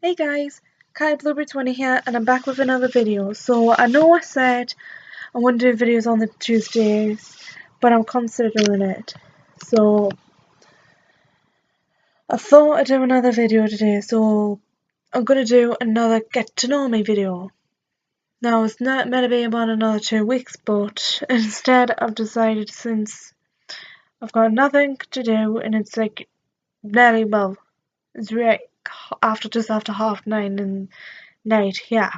Hey guys, Kai Blueberry20 here, and I'm back with another video. So I know I said I want to do videos on the Tuesdays, but I'm considering it. So I thought I'd do another video today, so I'm gonna do another get to know me video. Now it's not meant to be about another 2 weeks, but instead I've decided, since I've got nothing to do and it's like nearly, well, it's right just after 9:30 in night, yeah.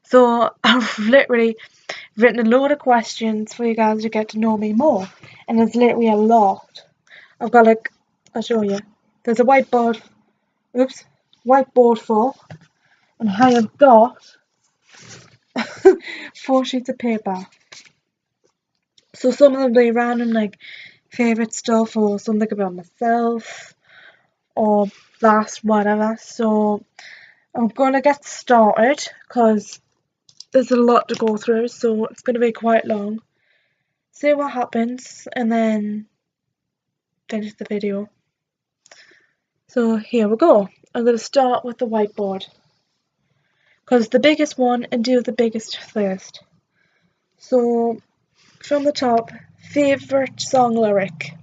So I've literally written a load of questions for you guys to get to know me more, and there's literally a lot. I've got I'll show you. There's a whiteboard full, and I have got 4 sheets of paper. So some of them will be random, like favourite stuff or something about myself or last whatever. So I'm gonna get started because there's a lot to go through, so it's gonna be quite long. See what happens and then finish the video. So here we go. I'm going to start with the whiteboard because the biggest one, and do the biggest first. So from the top, favourite song lyric.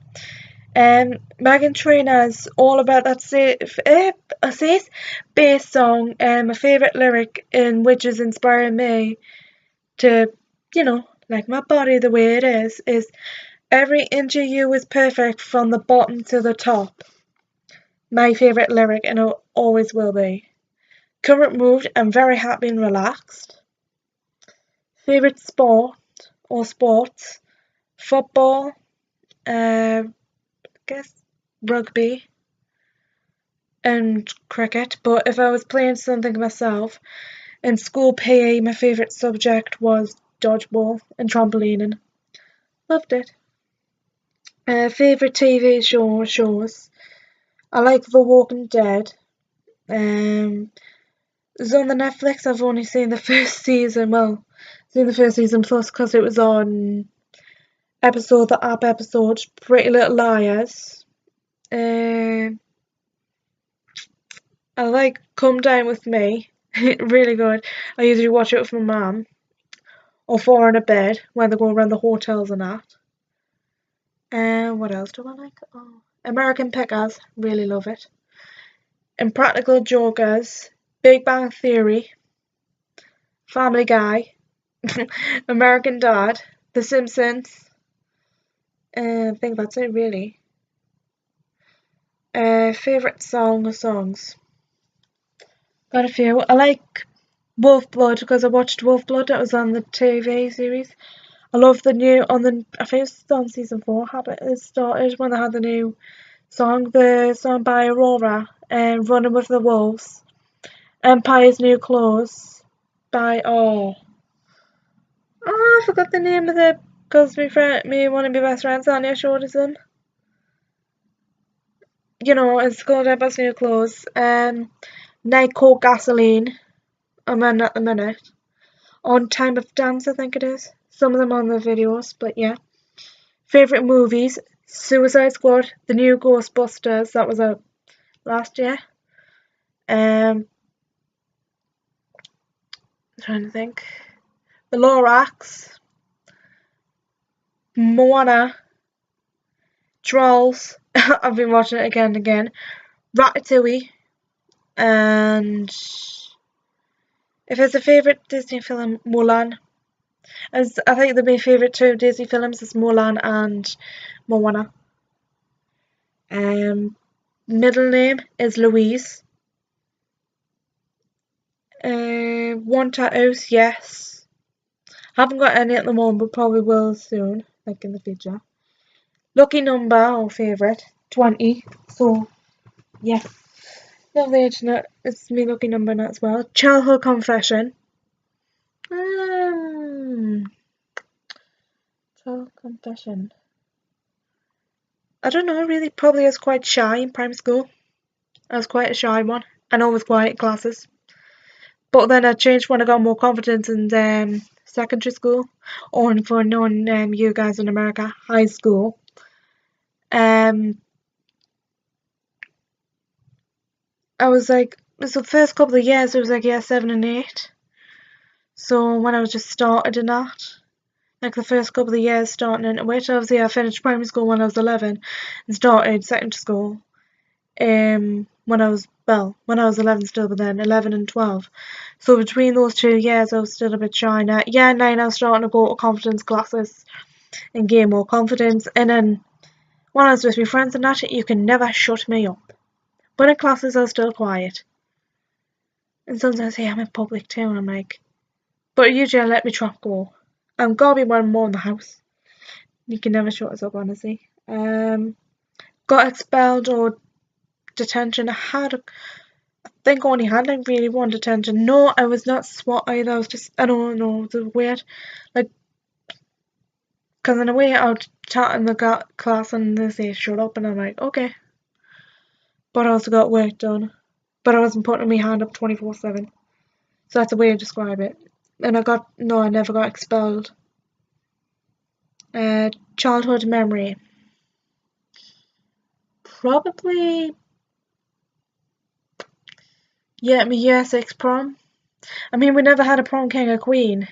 Meghan Trainor's All About That Safe bass song, my favourite lyric, in which is inspiring me to, like my body the way it is every inch of you is perfect from the bottom to the top. My favourite lyric, and it always will be. Current mood, I'm very happy and relaxed. Favourite sport or sports? Football, I guess rugby and cricket. But if I was playing something myself, in school PE my favourite subject was dodgeball and trampolining. Loved it. Favourite TV shows? I like The Walking Dead. It's on the Netflix. I've only seen the first season. Well, seen the first season plus because it was on the app episode, Pretty Little Liars. I like Come Down With Me. Really good. I usually watch it with my mum or four in a bed when they go around the hotels and that. What else do I like? Oh, American Pickers. Really love it. Impractical Jokers. Big Bang Theory. Family Guy. American Dad. The Simpsons. I think that's it, really. Favourite song or songs? Got a few. I like Wolf Blood because I watched Wolf Blood. That was on the TV series. I love the new I think it's on season 4. It started when they had the song by Aurora, and Running with the Wolves. Empire's New Clothes by I forgot the name of it because one of my best friends, Anya, showed us them. It's called Empire's New Clothes. Night Court Gasoline. I'm on at the minute. On Time of Dance, I think it is. Some of them on the videos, but yeah. Favourite movies? Suicide Squad, the new Ghostbusters, that was out last year. I'm trying to think. The Lorax, Moana, Trolls. I've been watching it again and again. Ratatouille, and if it's a favourite Disney film, Mulan. As I think my favourite 2 Disney films is Mulan and Moana. Middle name is Louise. Want tattoos? Yes. Haven't got any at the moment, but probably will soon, like in the future. Lucky number or favourite? 20. So, yeah. Love the internet. It's my lucky number now as well. Childhood confession. Childhood confession. I don't know, really. Probably I was quite shy in primary school. I was quite a shy one. And always quiet in classes. But then I changed when I got more confidence in secondary school, or for knowing you guys in America, high school. I was like so the first couple of years it was like year 7 and 8. So when I was just started in that, like the first couple of years starting into it, obviously I finished primary school when I was 11 and started secondary school when I was 11 still, but then 11 and 12. So between those 2 years I was still a bit shy. Now year 9 I was starting to go to confidence classes and gain more confidence, and then when I was with my friends and that, you can never shut me up. But in classes I was still quiet. And sometimes I'm in public too, and I'm like, but usually I let me trap go. I'm gotta be one more in the house. You can never shut us up, honestly. Got expelled or detention. I think I only had like really one detention. No, I was not SWAT either. I was just, I don't know, it was weird. Like, because in a way I would chat in the class and they say shut up, and I'm like, okay. But I also got work done. But I wasn't putting my hand up 24/7. So that's a way to describe it. And I never got expelled. Childhood memory. Probably, yeah, my year 6 prom. I mean, we never had a prom king or queen,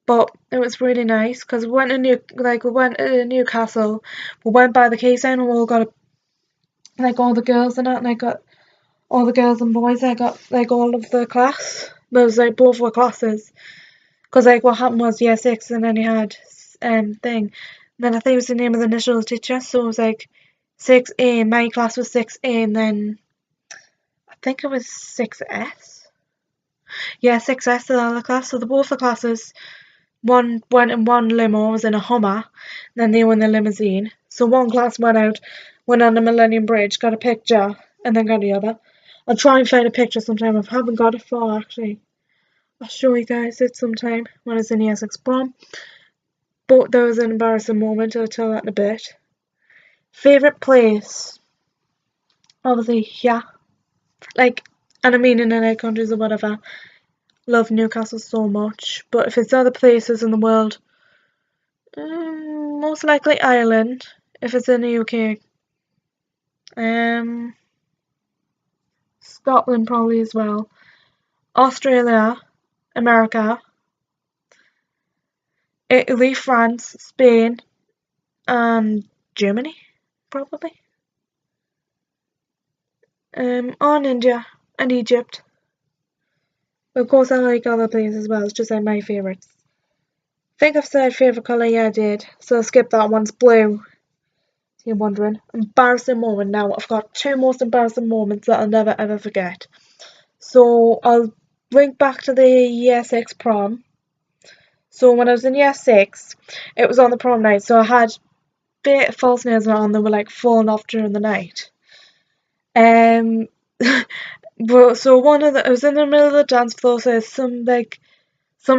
but it was really nice because we went to Newcastle, we went by the quayside and we all got like all the girls and that, and I got all the girls and boys. I got like all of the class. There was like both were classes, because like what happened was year 6 and then you had thing. And then I think it was the name of the initial teacher, so it was like 6A. My class was 6A, and then I think it was 6S. Yeah, 6S, the other class. So the both the classes, one went in one limo, was in a Hummer, and then they were in the limousine. So one class went on the Millennium Bridge, got a picture, and then got the other. I'll try and find a picture sometime. I haven't got it far actually. I'll show you guys it sometime when it's in the Essex prom. But there was an embarrassing moment, I'll tell that in a bit. Favourite place? Obviously, yeah. Like, and I mean in any countries or whatever. Love Newcastle so much. But if it's other places in the world, most likely Ireland. If it's in the UK. Scotland probably as well. Australia, America, Italy, France, Spain, and Germany, probably. On India and Egypt. Of course, I like other places as well. It's just like my favourites. Think I've said favourite colour? Yeah, I did. So I'll skip that one. It's blue. If you're wondering. Embarrassing moment. Now, I've got 2 most embarrassing moments that I'll never ever forget. So I'll link back to the year 6 prom. So when I was in year 6, it was on the prom night. So I had false nails on. They were like falling off during the night. But so I was in the middle of the dance floor. So some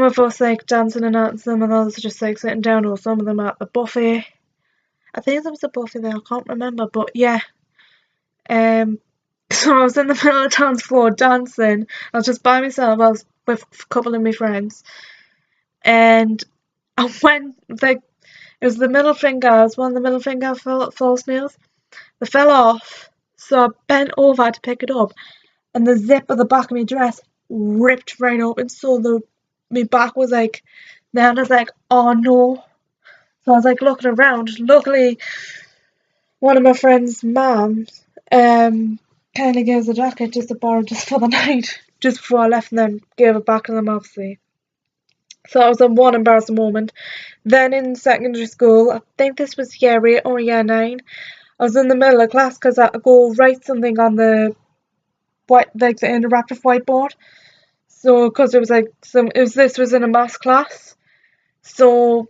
of us like dancing and dancing, and others just like sitting down, or some of them at the buffet. I think there was a buffet there. I can't remember, but yeah. So I was in the middle of the dance floor dancing. I was just by myself. I was with a couple of my friends, and I went like it was the middle finger. I was one of the middle finger false nails. They fell off, so I bent over to pick it up, and the zip of the back of my dress ripped right open. So my back was like, then I was like, oh no. So I was like looking around. Luckily, one of my friend's moms kind of gave us a jacket just to borrow just for the night, just before I left, and then gave it back to them obviously. So that was one embarrassing moment. Then in secondary school, I think this was year 8 or year 9, I was in the middle of class because I had to go write something on the the interactive whiteboard. So because it was like this was in a maths class. So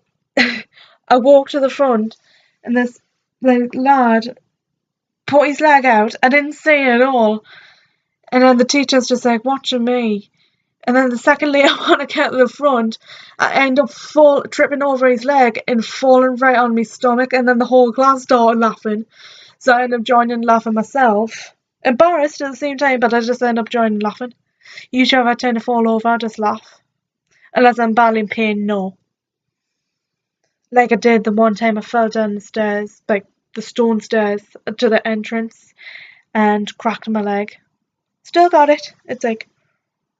I walked to the front, and this lad put his leg out. I didn't see it at all. And then the teacher's just like watching me. And then the second later when I get to the front, I end up tripping over his leg and falling right on my stomach. And then the whole class started laughing. So I ended up joining laughing myself. Embarrassed at the same time, but I just end up joining laughing. Usually if I tend to fall over, I just laugh. Unless I'm badly in pain, no. Like I did the one time I fell down the stairs, like the stone stairs to the entrance, and cracked my leg. Still got it. It's like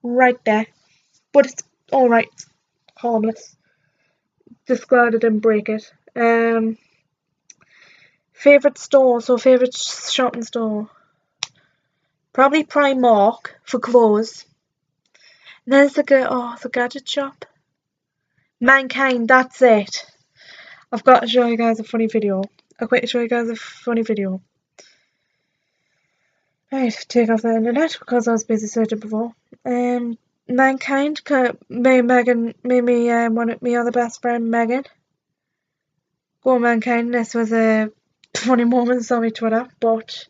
right there. But it's alright. Harmless. Just glad I didn't break it. Favourite store, so favourite shopping store. Probably Primark for clothes. And then it's like it's a gadget shop. Mankind, that's it. I've got to show you guys a funny video. I'll quickly show you guys a funny video. Right, take off the internet because I was busy searching before. Mankind, me, Megan, me, one of my other best friend, Megan. Go on, Mankind, this was a funny moment on my Twitter, but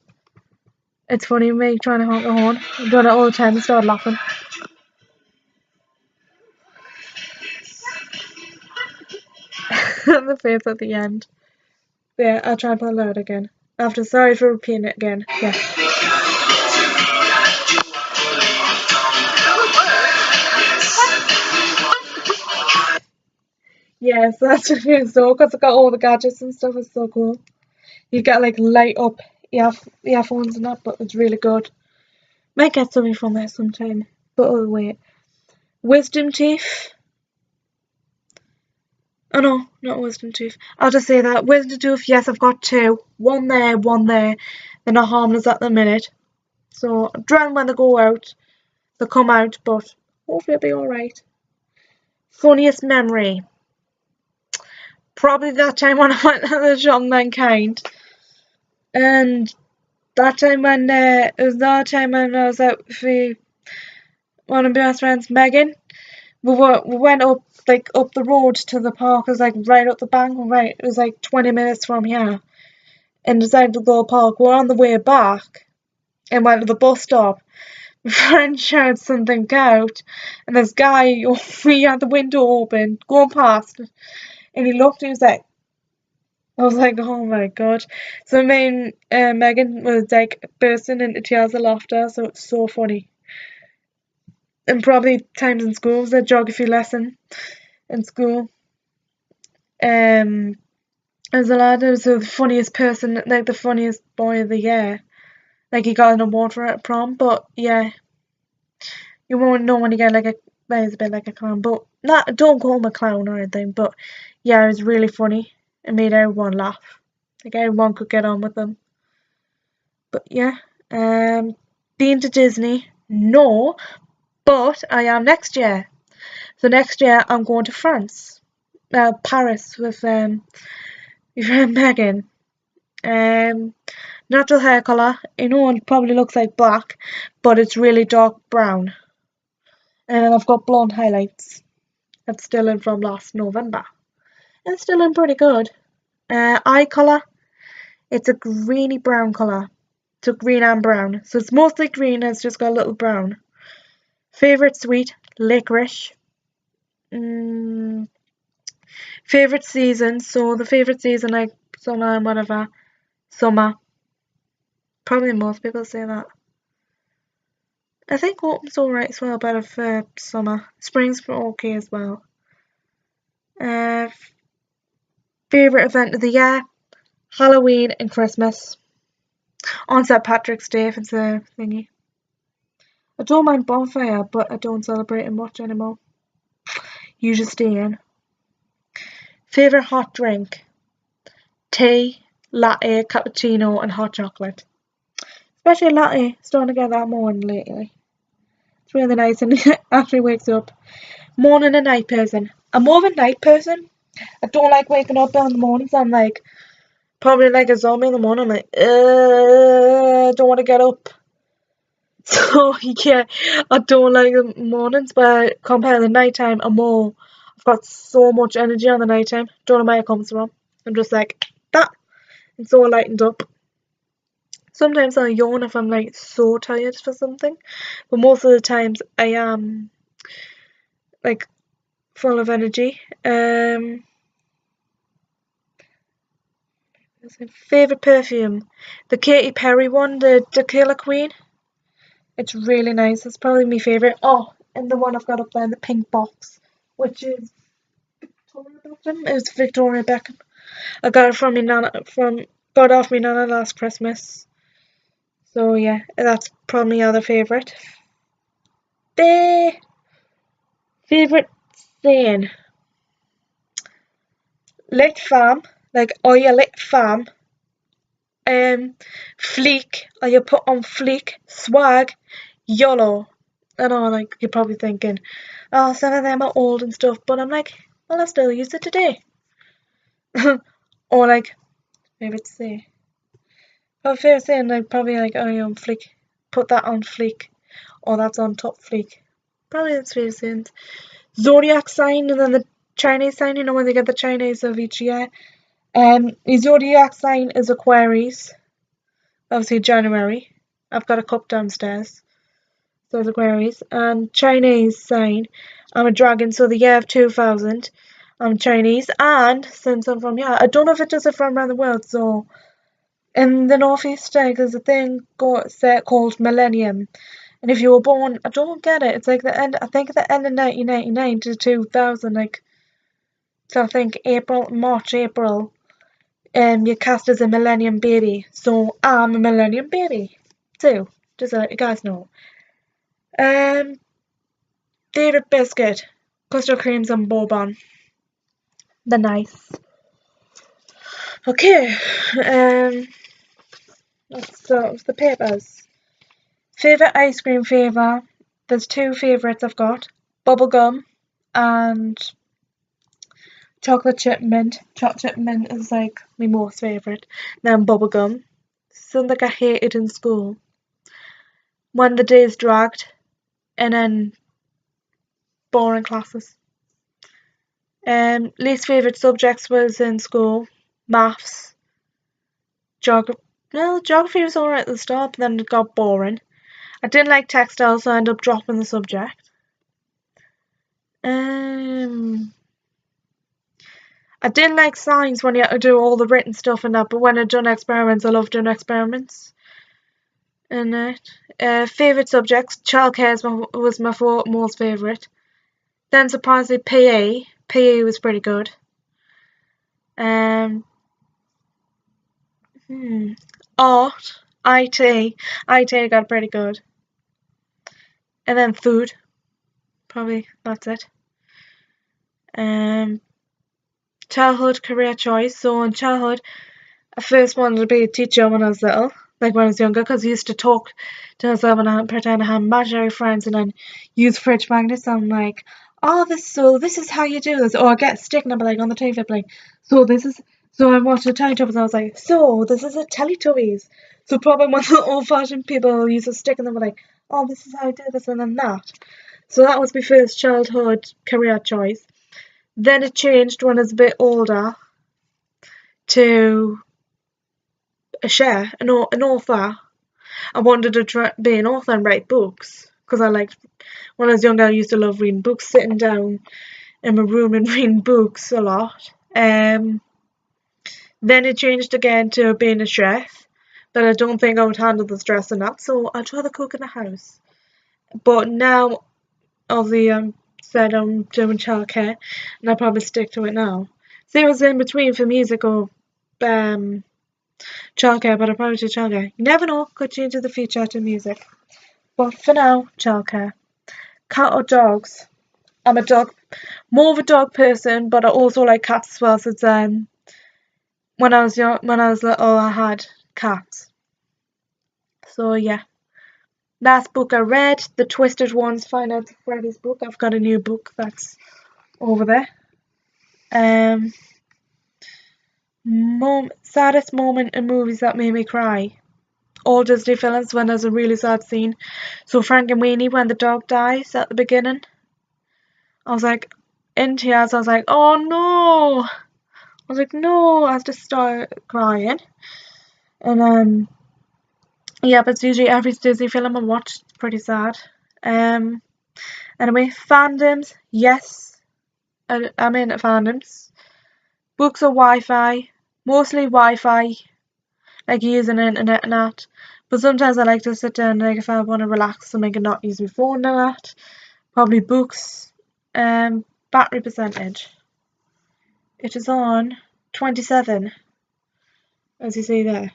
it's funny me trying to honk a horn. I'm doing it all the time and start laughing. The face at the end. Yeah, I'll try and pull it out again. Sorry for repeating it again. Yeah. Yeah, so that's what it is though, because I got all the gadgets and stuff. It's so cool. You get like light up earphones and that, but it's really good. Might get something from there sometime. But oh wait. Wisdom teeth. Oh no, not wisdom tooth. I'll just say that. Wisdom tooth, yes, I've got two. One there, one there. They're not harmless at the minute. So I'm trying when they go out. They'll come out, but hopefully it'll be alright. Funniest memory. Probably that time when I went to the shop Mankind. And that time when it was that time when I was out with one of my best friends, Megan. We went up up the road to the park. It was like right up the bank, right. It was like 20 minutes from here, and decided to go park. We're on the way back, and went to the bus stop. My friend shouted something out, and this guy, we had the window open, going past, and he looked. And he was like, I was like, oh my god. So me and Megan was like bursting into tears of laughter. So it's so funny. And probably times in school, it was a geography lesson in school. As a lad, it was the funniest person, like the funniest boy of the year. Like he got an award for it at prom, but yeah, you won't know when you get like he's a bit like a clown, but don't call him a clown or anything. But yeah, it was really funny. It made everyone laugh. Like everyone could get on with them. But yeah, being to Disney, no, but I am next year. So next year I'm going to France, Paris with your friend Megan. Natural hair colour. I know it probably looks like black, but it's really dark brown. And then I've got blonde highlights. That's still in from last November. And it's still in pretty good. Eye colour. It's a greeny brown colour. So green and brown. So it's mostly green, it's just got a little brown. Favourite sweet, licorice. Favourite season, so the favourite season, like summer and whatever. Summer. Probably most people say that. I think autumn's alright as well, better for summer. Spring's okay as well. Favourite event of the year, Halloween and Christmas. On St. Patrick's Day if it's a thingy. I don't mind bonfire, but I don't celebrate it much anymore. You just stay in. Favourite hot drink, tea, latte, cappuccino and hot chocolate. Especially latte, starting to get that more lately. It's really nice and it actually wakes up. Morning and night person. I'm more of a night person. I don't like waking up in the mornings. I'm like, probably like a zombie in the morning. I'm like, don't want to get up. So yeah, I don't like the mornings, but compared to the nighttime, I've got so much energy on the nighttime. Don't know where it comes from. I'm just like that. I'm so lightened up. Sometimes I yawn if I'm like so tired for something, but most of the times I am like full of energy. Favorite perfume, the Katy Perry one, the Tequila Queen. It's really nice. It's probably my favorite. Oh, and the one I've got up there in the pink box, which is Victoria Beckham. It was Victoria Beckham. I got it from got it off me nana last Christmas. So yeah, that's probably my other favourite. The favourite saying, lit fam, like, are you lit fam? Fleek, are you put on fleek? Swag, YOLO. I know, like, you're probably thinking, oh, some of them are old and stuff, but I'm like, well, I still use it today. Or like, favourite say. Probably favourite saying, like, probably like, oh, you're on fleek. Put that on fleek. Or that's on top fleek. Probably that's favourite sayings. Zodiac sign, and then the Chinese sign, you know, when they get the Chinese of each year. The zodiac sign is Aquarius. Obviously January. I've got a cup downstairs. So it's Aquarius. And Chinese sign, I'm a dragon, so the year of 2000. I'm Chinese, and since I'm from here, I don't know if it does it from around the world, so in the northeast there's a thing called millennium. And if you were born, I don't get it, it's like the end, I think the end of 1999 to 2000, like, so I think March, April, you're cast as a millennium baby. So I'm a millennium baby too, just to let you guys know. Favourite biscuit, custard creams and bourbon. They're nice. Okay, let's start with the papers. Favourite ice cream flavour. There's two favourites I've got. Bubblegum and chocolate chip mint. Chocolate chip mint is like my most favourite. Then bubblegum. Something I hated in school. When the days dragged, and then boring classes. Least favourite subjects was in school, maths, geography. Well, geography was alright at the start, but then it got boring. I didn't like textiles, so I ended up dropping the subject. I didn't like science when you had to do all the written stuff and that, but when I'd done experiments, I loved doing experiments. And favourite subjects, childcare was my most favourite. Then surprisingly, PE. PE was pretty good. Art, IT got pretty good. And then food, probably that's it. Childhood career choice. So in childhood, I first wanted to be a teacher when I was little, like when I was younger, because I used to talk to myself and I pretend I had imaginary friends and then use fridge magnets. I'm like, oh, this is how you do this. Or I get a stick and I'm like on the TV, like, so I watched the Teletubbies and I was like, so this is a Teletubbies. So probably when the old-fashioned people use a stick and they were like, oh, this is how I do this and then that. So that was my first childhood career choice. Then it changed when I was a bit older to an author. I wanted to be an author and write books because when I was younger I used to love reading books, sitting down in my room and reading books a lot. Then it changed again to being a chef, but I don't think I would handle the stress enough, so I'd rather cook in the house. But now, obviously, said I'm doing childcare, and I'll probably stick to it now. See what's in between for music or childcare, but I'll probably do childcare. You never know, could change in the future to music. But for now, childcare. Cat or dogs? I'm more of a dog person, but I also like cats as well. Since when I was little, I had cats. So yeah. Last book I read, The Twisted Ones, Find Out Freddy's book. I've got a new book that's over there. Saddest moment in movies that made me cry. All Disney films when there's a really sad scene. So Frankenweenie, when the dog dies at the beginning. I was like, in tears, I was like, oh no! I was like, no, I just started crying. And yeah, but it's usually every Disney film I watch, it's pretty sad. Anyway, fandoms, yes, I'm in fandoms. Books or Wi-Fi, mostly Wi-Fi, like using the internet and that. But sometimes I like to sit down, like if I want to relax and make it not use my phone and that. Probably books. Battery percentage. It is on 27, as you see there.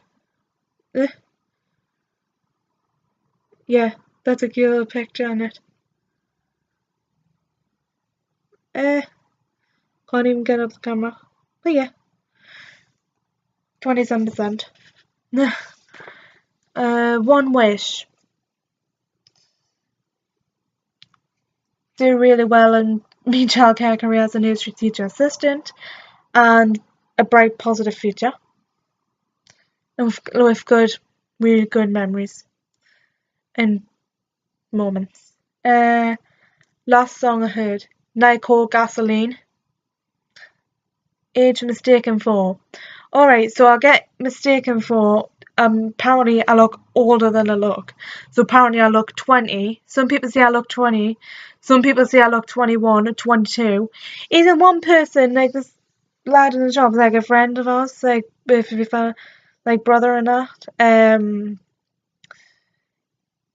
Yeah, that's a cute little picture on it. Can't even get up the camera. But yeah, 27%. One wish. Do really well in my childcare career as a nursery teacher assistant, and a bright, positive future. And with good, really good memories and moments. Last song I heard, Nyko Gasoline. Age mistaken for. Alright, so I get mistaken for, apparently I look older than I look. So apparently I look 20. Some people say I look 20. Some people say I look 21 or 22. Even one person, like this lad in the shop, like a friend of ours, like if I, like brother and that,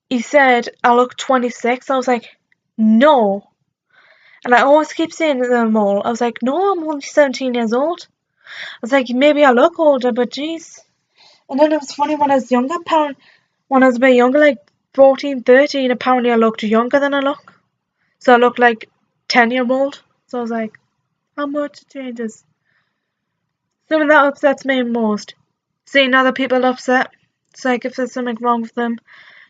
he said I look 26. I was like, no. And I always keep saying to them all, I was like, no, I'm only 17 years old. I was like, maybe I look older, but geez. And then it was funny when I was younger, when I was a bit younger, like 14, 13, apparently I looked younger than I look. So I looked like 10-year-old. So I was like, how much changes? Something that upsets me most. Seeing other people upset. It's like if there's something wrong with them,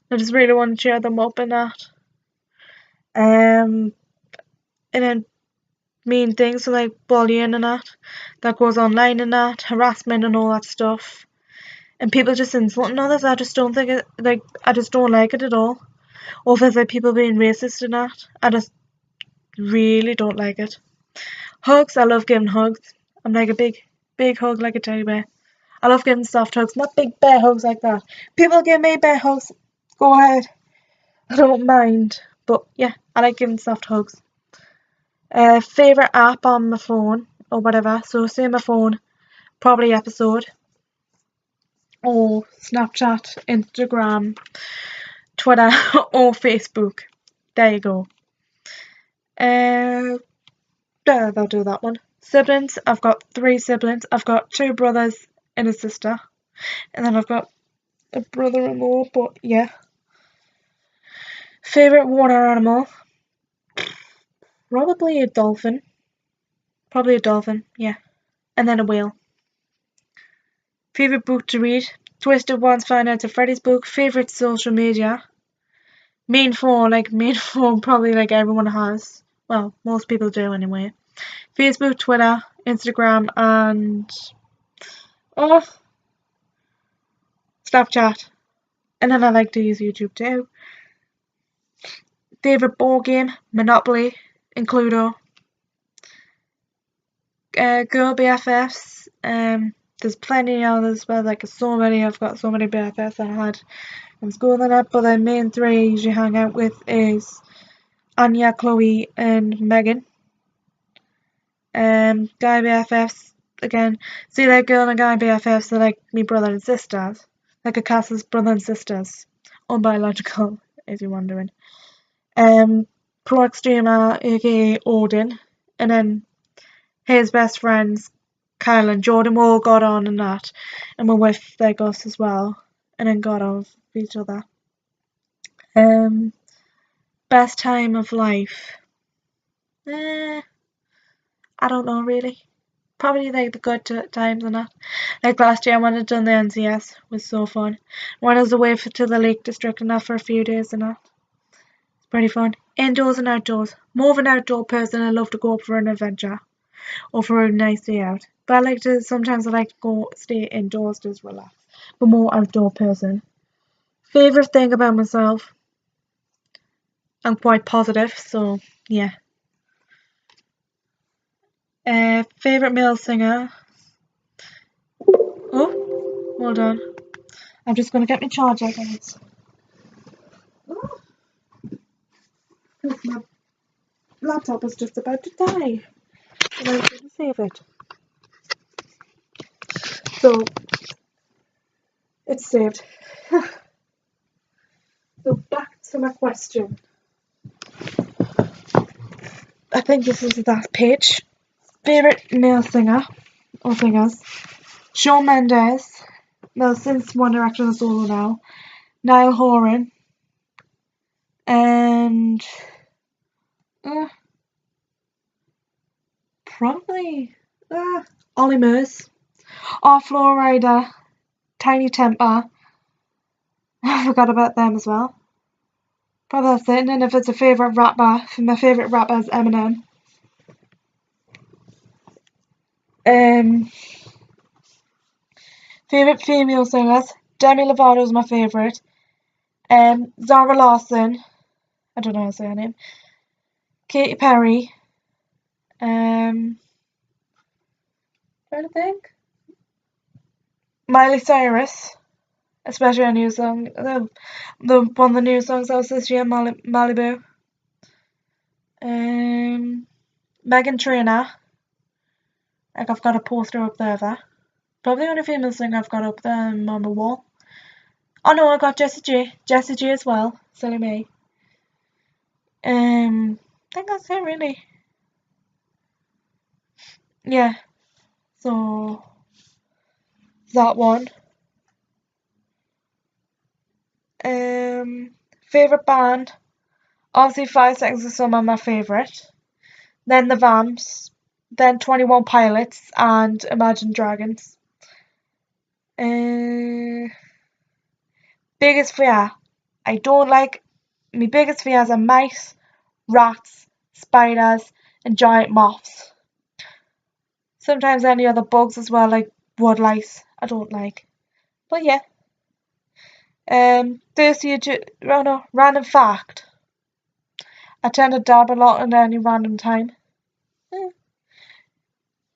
I just really want to cheer them up and that. And then mean things so like bullying and that goes online and that, harassment and all that stuff. And people just insulting others, I just don't think it, like, I just don't like it at all. Or if there's like people being racist and that, I just really don't like it. Hugs, I love giving hugs. I'm like a big hug like a teddy bear. I love giving soft hugs, not big bear hugs like that. People give me bear hugs, go ahead. I don't mind. But yeah, I like giving soft hugs. Favourite app on my phone or whatever. So say my phone, probably episode. Or Snapchat, Instagram, Twitter or Facebook. There you go. They'll do that one. Siblings, I've got 3 siblings. I've got 2 brothers and a sister. And then I've got a brother-in-law, but yeah. Favourite water animal? Probably a dolphin. Probably a dolphin, yeah. And then a whale. Favourite book to read? Twisted One's Five Nights at Freddy's book. Favourite social media? Main phone, probably like everyone has. Well, most people do anyway. Facebook, Twitter, Instagram, and Snapchat. And then I like to use YouTube too. Favourite board game? Monopoly and Cluedo. Girl BFFs. There's plenty others, but like I've got so many BFFs I had in school and that, but the main 3 I usually hang out with is Anya, Chloe, and Megan. Guy BFFs, again, see that girl and guy BFFs are like me brother and sisters. Like a Cass's brother and sisters. Unbiological, if you're wondering. Pro Extremer, aka Odin, and then his best friends, Kyle and Jordan, we all got on and that, and we're with their Gus as well, and then got on with each other. Best time of life? I don't know really. Probably like the good times and that. Like last year when I done the NCS, it was so fun. When I was away to the Lake District and that for a few days and that. It's pretty fun. Indoors and outdoors. More of an outdoor person. I love to go up for an adventure or for a nice day out. But sometimes I like to go stay indoors, just relax. But more outdoor person. Favourite thing about myself? I'm quite positive, so yeah. Favourite male singer? Oh, hold on. I'm just going to get my charger, guys. Because my laptop is just about to die. And I didn't save it. So, it's saved. So, back to my question. I think this is that page. Favourite male singer or singers? Shawn Mendes. Well, since One Direction is solo now. Niall Horan. And probably Ollie Murs or Flo Rida, Tiny Temper. I forgot about them as well. Probably that's it. And then if it's a favourite rapper, my favourite rapper is Eminem. Favourite female singers, Demi Lovato is my favourite. Zara Larsson, I don't know how to say her name. Katy Perry. Trying to think. Miley Cyrus, especially a new song. The one of the new songs out this year, Malibu. Meghan Trainor. Like I've got a poster up there. Probably the only female singer I've got up there on my wall. Oh no, I got Jessie J. Jessie J as well. Silly me. I think that's it really. Yeah. So that one. Favourite band. Obviously 5 Seconds of Summer, my favourite. Then the Vamps. Then 21 Pilots and Imagine Dragons. Biggest fear. I don't like. My biggest fears are mice, rats, spiders, and giant moths. Sometimes any other bugs as well, like wood lice. I don't like. But yeah. Random fact. I tend to dab a lot at any random time.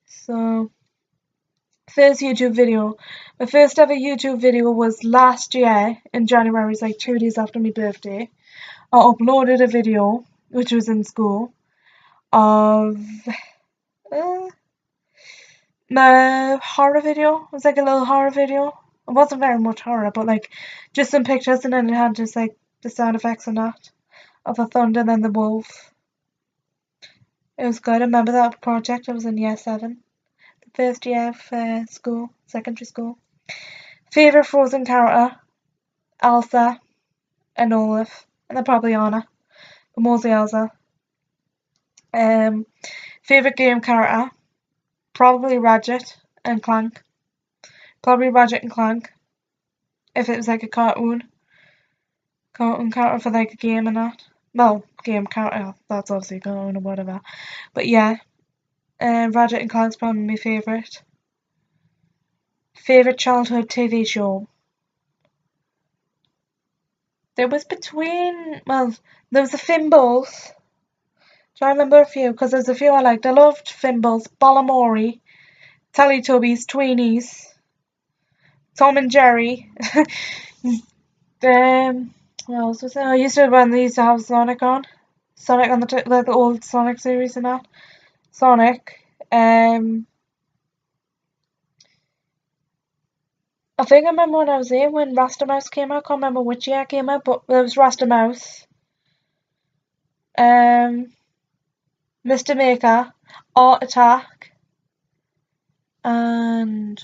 So, first YouTube video. My first ever YouTube video was last year in January. It was like 2 days after my birthday. I uploaded a video, which was in school, of my horror video. It was like a little horror video. It wasn't very much horror, but like just some pictures, and then it had just like the sound effects and that of the thunder and then the wolf. It was good. I remember that project. I was in year 7, the first year of school, secondary school. Favourite Frozen character, Elsa and Olaf, and then probably Anna, but mostly Elsa. Favourite game character, probably Ratchet and Clank. Probably Ratchet and Clank, if it was like a cartoon character for like a game and that. Well, game character, that's obviously a cartoon or whatever. But yeah, Ratchet and Clank's probably my favourite. Favourite childhood TV show. There was the Fimbles. Do I remember a few? Because there's a few I liked. I loved Fimbles, Balamori, Teletubbies, Tweenies, Tom and Jerry. What else was there? I used to when they used to have Sonic on the old Sonic series and that. Sonic. I think I remember when I was here when Rasta Mouse came out. I can't remember which year it came out, but there was Rasta Mouse. Mr. Maker, Art Attack, and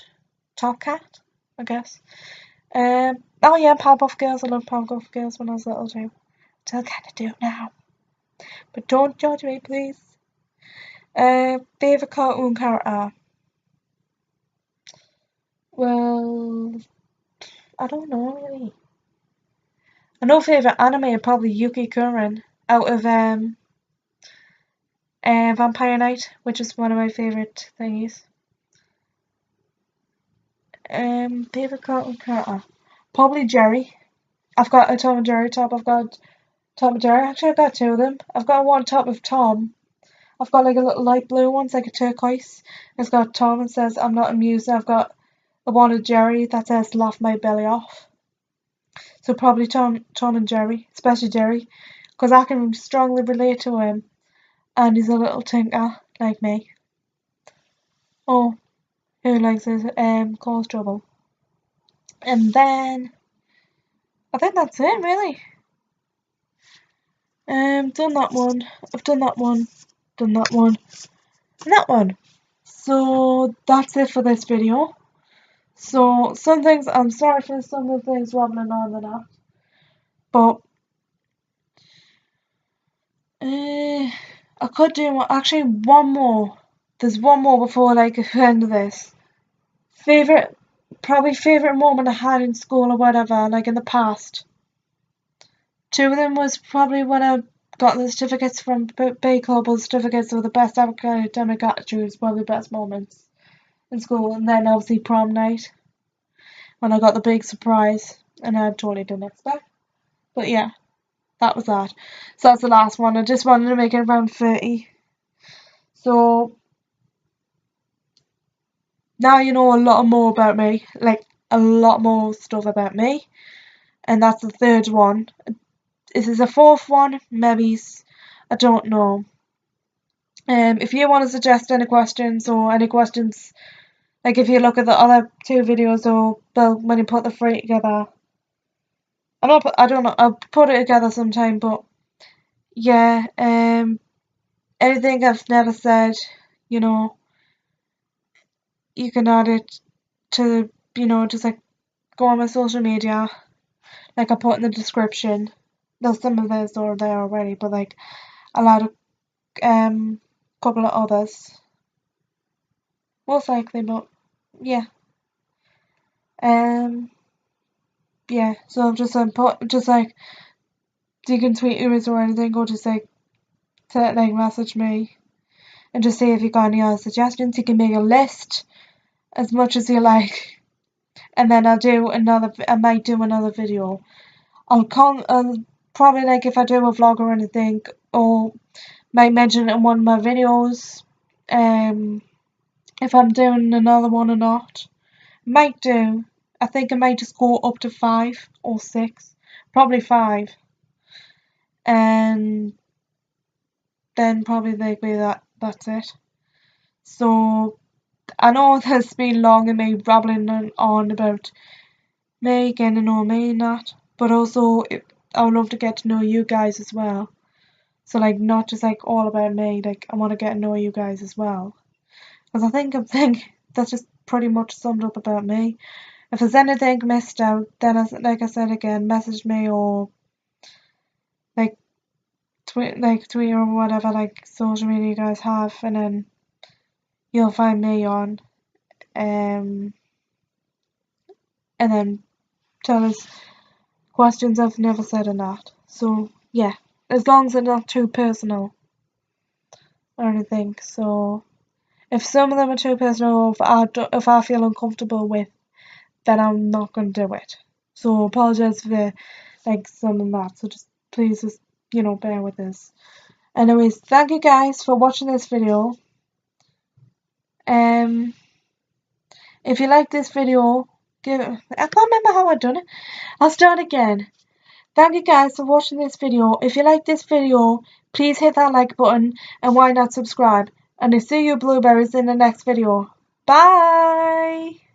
Top Cat, I guess. Oh yeah, Powerpuff Girls. I loved Powerpuff Girls when I was little too. Still kind of do now. But don't judge me, please. Favourite cartoon character? Well, I don't know really. I know favourite anime are probably Yuki Kurin out of Vampire Knight, which is one of my favourite thingies. Favourite cartoon character? Probably Jerry. I've got a Tom and Jerry top. I've got Tom and Jerry. Actually, I've got 2 of them. I've got one top of Tom. I've got like a little light blue one. It's like a turquoise. It's got Tom and says, "I'm not amused." I've got a one of Jerry that says, "Laugh my belly off." So probably Tom and Jerry, especially Jerry, because I can strongly relate to him, and he's a little tinker like me. Oh, who likes to cause trouble. And then I think that's it really. Done that one. I've done that one. Done that one. And that one. So that's it for this video. So some things, I'm sorry for some of the things rambling on and that, but I could do actually one more. There's one more before like the end of this. Probably favourite moment I had in school or whatever, like in the past. Two of them was probably when I got the certificates from Bay Global. Certificates were the best academic attitudes, probably the best moments in school. And then obviously prom night, when I got the big surprise, and I totally didn't expect. But yeah, that was that. So that's the last one. I just wanted to make it around 30. So now you know a lot more about me, like a lot more stuff about me. And that's the third one. This is a fourth one, maybe, I don't know. If you want to suggest any questions, like if you look at the other two videos, or when you put the three together, I don't know, I'll put it together sometime, but yeah, anything I've never said, you know, you can add it to, just like go on my social media, like I put in the description. Though some of those are there already, but like I'll add a couple of others, most likely, but yeah. Yeah, so I've just put, just like, you can tweet us or anything, or just like message me and just see if you got any other suggestions. You can make a list as much as you like, and then I might do another video. I'll probably, like, if I do a vlog or anything, or might mention it in one of my videos, if I'm doing another one or not. I think I might just go up to 5 or 6, probably 5, and then probably that's it. So I know that's been long and me rambling on about me, getting to know me and that, but also I would love to get to know you guys as well. So like, not just like all about me, like I want to get to know you guys as well, because I think that's just pretty much summed up about me. If there's anything missed out, then like I said again, message me, or like tweet or whatever, like social media you guys have, and then you'll find me on, and then tell us questions I've never said or not. So yeah, as long as it's not too personal or anything. So if some of them are too personal, or if I feel uncomfortable with, then I'm not gonna do it. So apologize for like some of that. So please just bear with us. Anyways, thank you guys for watching this video. If you like this video, I can't remember how I done it. I'll start again. Thank you guys for watching this video. If you like this video, please hit that like button, and why not subscribe? And I'll see you blueberries in the next video. Bye!